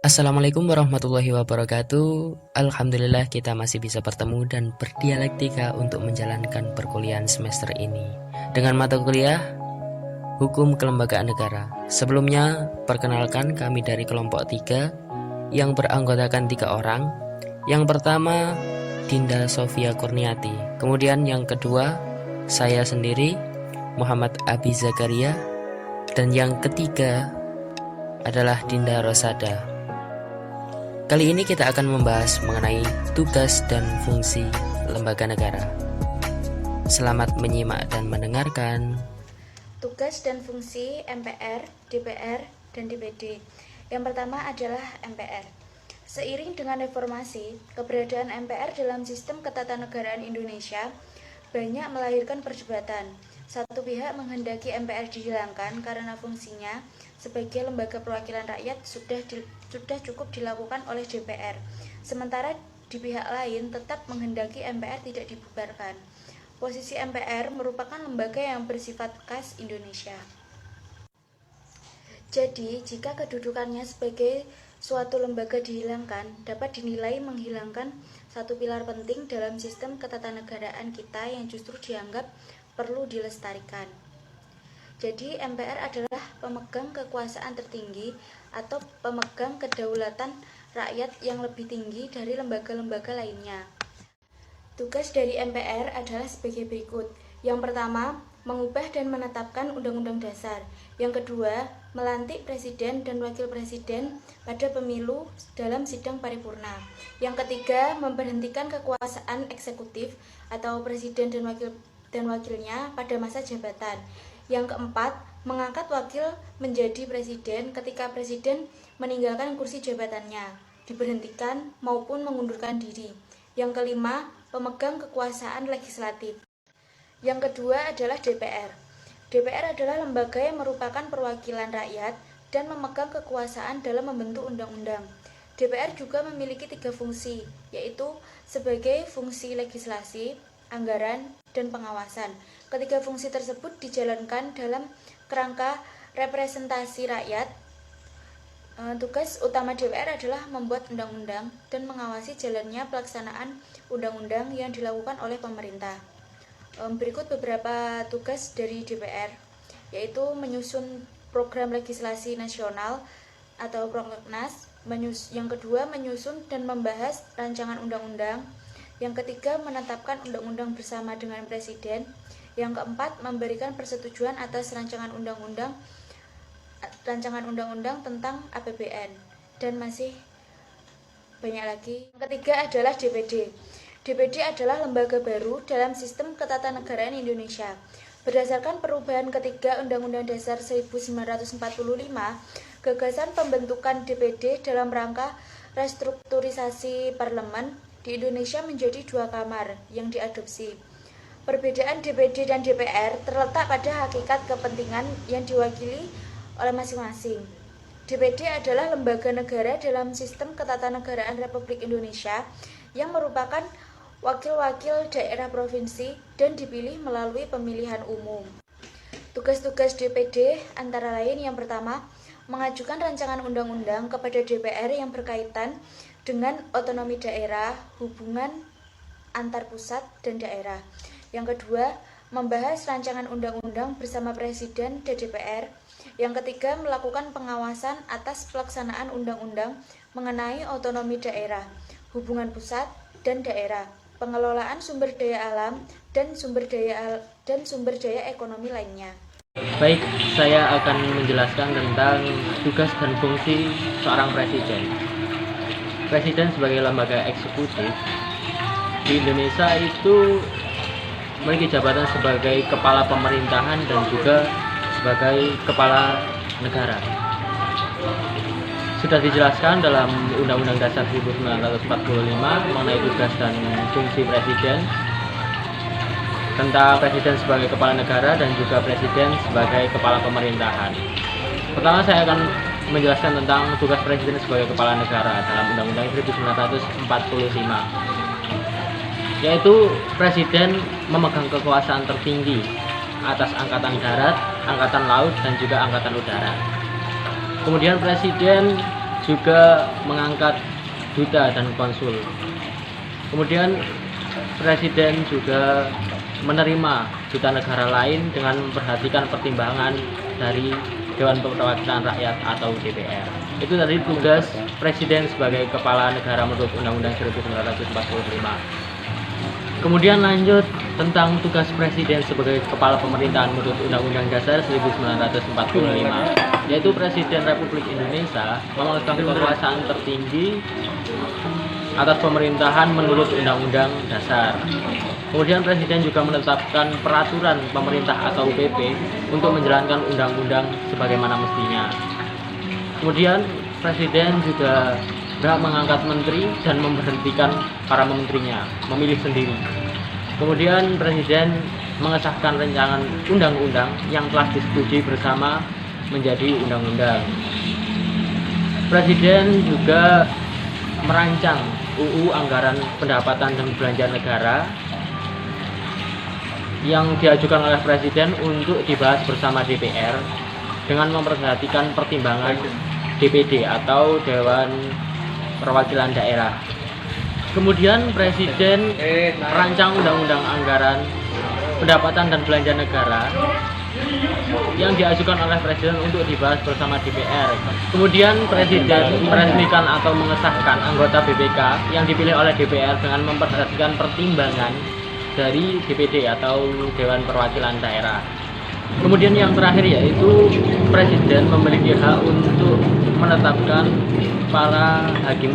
Assalamualaikum warahmatullahi wabarakatuh. Alhamdulillah kita masih bisa bertemu dan berdialektika untuk menjalankan perkuliahan semester ini dengan mata kuliah Hukum Kelembagaan Negara. Sebelumnya, perkenalkan kami dari kelompok 3 yang beranggotakan 3 orang. Yang pertama, Dinda Sofia Kurniati. Kemudian yang kedua, saya sendiri, Muhammad Abi Zakaria. Dan yang ketiga adalah Dinda Rosada. Kali ini kita akan membahas mengenai tugas dan fungsi lembaga negara. Selamat menyimak dan mendengarkan. Tugas dan fungsi MPR, DPR, dan DPD. Yang pertama adalah MPR. Seiring dengan reformasi, keberadaan MPR dalam sistem ketatanegaraan Indonesia banyak melahirkan perdebatan. Satu pihak menghendaki MPR dihilangkan karena fungsinya sebagai lembaga perwakilan rakyat sudah cukup dilakukan oleh DPR. Sementara di pihak lain tetap menghendaki MPR tidak dibubarkan. Posisi MPR merupakan lembaga yang bersifat khas Indonesia. Jadi, jika kedudukannya sebagai suatu lembaga dihilangkan, dapat dinilai menghilangkan satu pilar penting dalam sistem ketatanegaraan kita yang justru dianggap perlu dilestarikan. Jadi, MPR adalah pemegang kekuasaan tertinggi atau pemegang kedaulatan rakyat yang lebih tinggi dari lembaga-lembaga lainnya. Tugas dari MPR adalah sebagai berikut. Yang pertama, mengubah dan menetapkan Undang-Undang Dasar. Yang kedua, melantik presiden dan wakil presiden pada pemilu dalam sidang paripurna. Yang ketiga, memberhentikan kekuasaan eksekutif atau presiden dan wakilnya pada masa jabatan. Yang keempat, mengangkat wakil menjadi presiden ketika presiden meninggalkan kursi jabatannya, diberhentikan maupun mengundurkan diri. Yang kelima, pemegang kekuasaan legislatif. Yang kedua adalah DPR. DPR adalah lembaga yang merupakan perwakilan rakyat dan memegang kekuasaan dalam membentuk undang-undang. DPR juga memiliki 3 fungsi, yaitu sebagai fungsi legislasi, anggaran, dan pengawasan. Ketiga fungsi tersebut dijalankan dalam kerangka representasi rakyat. Tugas utama DPR adalah membuat undang-undang dan mengawasi jalannya pelaksanaan undang-undang yang dilakukan oleh pemerintah. Berikut beberapa tugas dari DPR, yaitu menyusun program legislasi nasional atau Prolegnas. Yang kedua, menyusun dan membahas rancangan undang-undang. Yang ketiga, menetapkan undang-undang bersama dengan presiden. Yang keempat, memberikan persetujuan atas rancangan undang-undang tentang APBN, dan masih banyak lagi. Yang ketiga adalah DPD. DPD adalah lembaga baru dalam sistem ketatanegaraan Indonesia. Berdasarkan perubahan ketiga Undang-Undang Dasar 1945, gagasan pembentukan DPD dalam rangka restrukturisasi parlemen di Indonesia menjadi 2 kamar yang diadopsi. Perbedaan DPD dan DPR terletak pada hakikat kepentingan yang diwakili oleh masing-masing. DPD adalah lembaga negara dalam sistem ketatanegaraan Republik Indonesia yang merupakan wakil-wakil daerah provinsi dan dipilih melalui pemilihan umum. Tugas-tugas DPD antara lain: yang pertama, mengajukan rancangan undang-undang kepada DPR yang berkaitan dengan otonomi daerah, hubungan antar pusat dan daerah. Yang kedua, membahas rancangan undang-undang bersama presiden dan DPR. Yang ketiga, melakukan pengawasan atas pelaksanaan undang-undang mengenai otonomi daerah, hubungan pusat dan daerah, pengelolaan sumber daya alam dan sumber daya ekonomi lainnya. Baik, saya akan menjelaskan tentang tugas dan fungsi seorang presiden. Presiden sebagai lembaga eksekutif di Indonesia itu memiliki jabatan sebagai kepala pemerintahan dan juga sebagai kepala negara. Sudah dijelaskan dalam Undang-Undang Dasar 1945 mengenai tugas dan fungsi presiden, tentang presiden sebagai kepala negara dan juga presiden sebagai kepala pemerintahan. Pertama, saya akan menjelaskan tentang tugas presiden sebagai kepala negara dalam Undang-Undang 1945, yaitu presiden memegang kekuasaan tertinggi atas angkatan darat, angkatan laut, dan juga angkatan udara. Kemudian presiden juga mengangkat duta dan konsul. Kemudian Presiden juga menerima duta negara lain dengan memperhatikan pertimbangan dari Dewan Perwakilan Rakyat atau DPR. Itu tadi tugas Presiden sebagai kepala negara menurut Undang-Undang 1945. Kemudian lanjut tentang tugas Presiden sebagai kepala pemerintahan menurut Undang-Undang Dasar 1945, yaitu Presiden Republik Indonesia memegang kekuasaan tertinggi atas pemerintahan menurut Undang-Undang Dasar. Kemudian Presiden juga menetapkan peraturan pemerintah atau PP untuk menjalankan undang-undang sebagaimana mestinya. Kemudian Presiden juga berhak mengangkat menteri dan memberhentikan para menterinya, memilih sendiri. Kemudian Presiden mengesahkan rancangan undang-undang yang telah disetujui bersama menjadi undang-undang. Presiden juga merancang UU Anggaran Pendapatan dan Belanja Negara yang diajukan oleh Presiden untuk dibahas bersama DPR dengan memperhatikan pertimbangan DPD atau Dewan Perwakilan Daerah. Kemudian Presiden merancang Undang-Undang Anggaran Pendapatan dan Belanja Negara yang diajukan oleh Presiden untuk dibahas bersama DPR. Kemudian Presiden meresmikan atau mengesahkan anggota BPK yang dipilih oleh DPR dengan memperhatikan pertimbangan dari DPD atau Dewan Perwakilan Daerah. Kemudian yang terakhir yaitu Presiden memiliki hak untuk menetapkan para hakim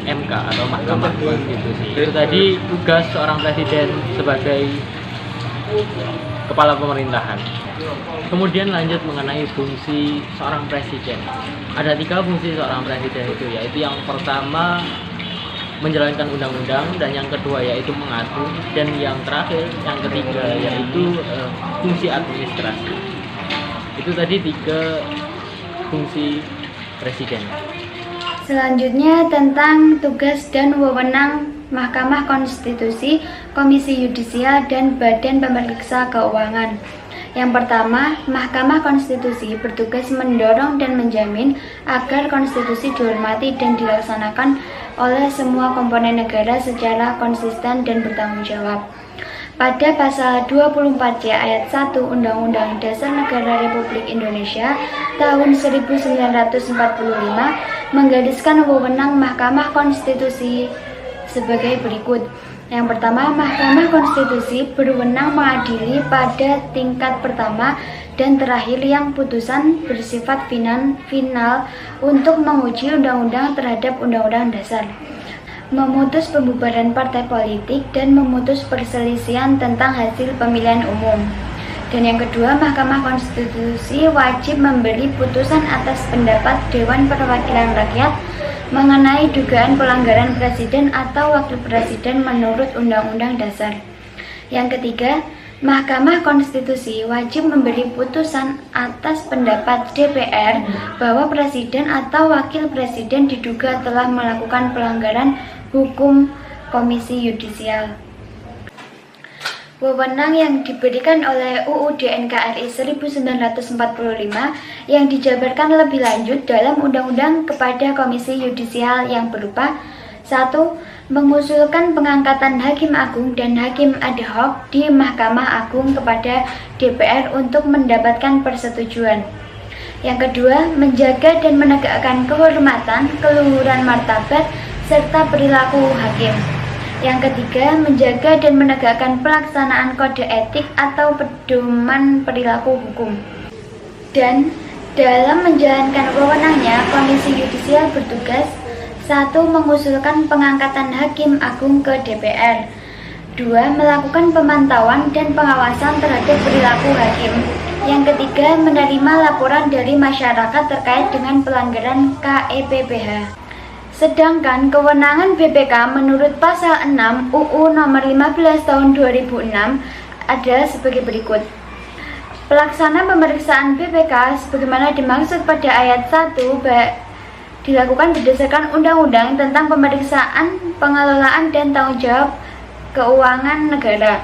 MK atau Mahkamah Konstitusi. Itu tadi tugas seorang Presiden sebagai kepala pemerintahan. Kemudian lanjut mengenai fungsi seorang Presiden. Ada 3 fungsi seorang Presiden itu, yaitu yang pertama menjalankan undang-undang, dan yang kedua yaitu mengatur, dan yang terakhir, yang ketiga yaitu fungsi administrasi. Itu tadi 3 fungsi Presiden. Selanjutnya tentang tugas dan wewenang Mahkamah Konstitusi, Komisi Yudisial, dan Badan Pemeriksa Keuangan. Yang pertama, Mahkamah Konstitusi bertugas mendorong dan menjamin agar konstitusi dihormati dan dilaksanakan oleh semua komponen negara secara konsisten dan bertanggung jawab. Pada pasal 24C ayat 1 Undang-Undang Dasar Negara Republik Indonesia tahun 1945 menggariskan wewenang Mahkamah Konstitusi sebagai berikut. Yang pertama, Mahkamah Konstitusi berwenang mengadili pada tingkat pertama dan terakhir yang putusan bersifat final untuk menguji undang-undang terhadap undang-undang dasar, memutus pembubaran partai politik, dan memutus perselisihan tentang hasil pemilihan umum. Dan yang kedua, Mahkamah Konstitusi wajib memberi putusan atas pendapat Dewan Perwakilan Rakyat mengenai dugaan pelanggaran Presiden atau Wakil Presiden menurut Undang-Undang Dasar. Yang ketiga, Mahkamah Konstitusi wajib memberi putusan atas pendapat DPR bahwa Presiden atau Wakil Presiden diduga telah melakukan pelanggaran hukum Komisi Yudisial. Wewenang yang diberikan oleh UUD NKRI 1945 yang dijabarkan lebih lanjut dalam undang-undang kepada Komisi Yudisial yang berupa 1. Mengusulkan pengangkatan Hakim Agung dan Hakim ad hoc di Mahkamah Agung kepada DPR untuk mendapatkan persetujuan. Yang kedua, menjaga dan menegakkan kehormatan, keluhuran martabat, serta perilaku hakim. Yang ketiga, menjaga dan menegakkan pelaksanaan kode etik atau pedoman perilaku hukum. Dan dalam menjalankan wewenangnya, Komisi Yudisial bertugas 1. Mengusulkan pengangkatan Hakim Agung ke DPR. 2. Melakukan pemantauan dan pengawasan terhadap perilaku hakim. Yang ketiga, menerima laporan dari masyarakat terkait dengan pelanggaran KEPPH. Sedangkan kewenangan BPK menurut pasal 6 UU nomor 15 tahun 2006 adalah sebagai berikut. Pelaksana pemeriksaan BPK sebagaimana dimaksud pada ayat 1 dilakukan berdasarkan Undang-Undang tentang Pemeriksaan, Pengelolaan, dan Tanggung Jawab Keuangan Negara.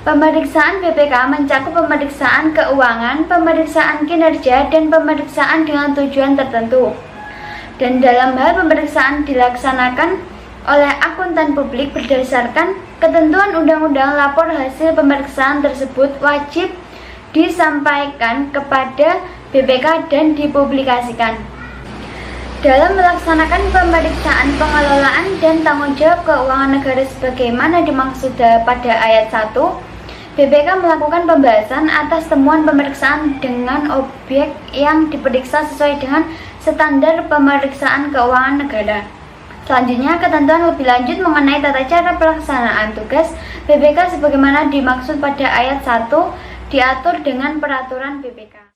Pemeriksaan BPK mencakup pemeriksaan keuangan, pemeriksaan kinerja, dan pemeriksaan dengan tujuan tertentu. dan dalam hal pemeriksaan dilaksanakan oleh akuntan publik berdasarkan ketentuan undang-undang. Lapor hasil pemeriksaan tersebut wajib disampaikan kepada BPK dan dipublikasikan. Dalam melaksanakan pemeriksaan pengelolaan dan tanggung jawab keuangan negara sebagaimana dimaksud pada ayat 1, BPK melakukan pembahasan atas temuan pemeriksaan dengan objek yang diperiksa sesuai dengan standar pemeriksaan keuangan negara. Selanjutnya, ketentuan lebih lanjut mengenai tata cara pelaksanaan tugas BPK sebagaimana dimaksud pada ayat 1 diatur dengan peraturan BPK.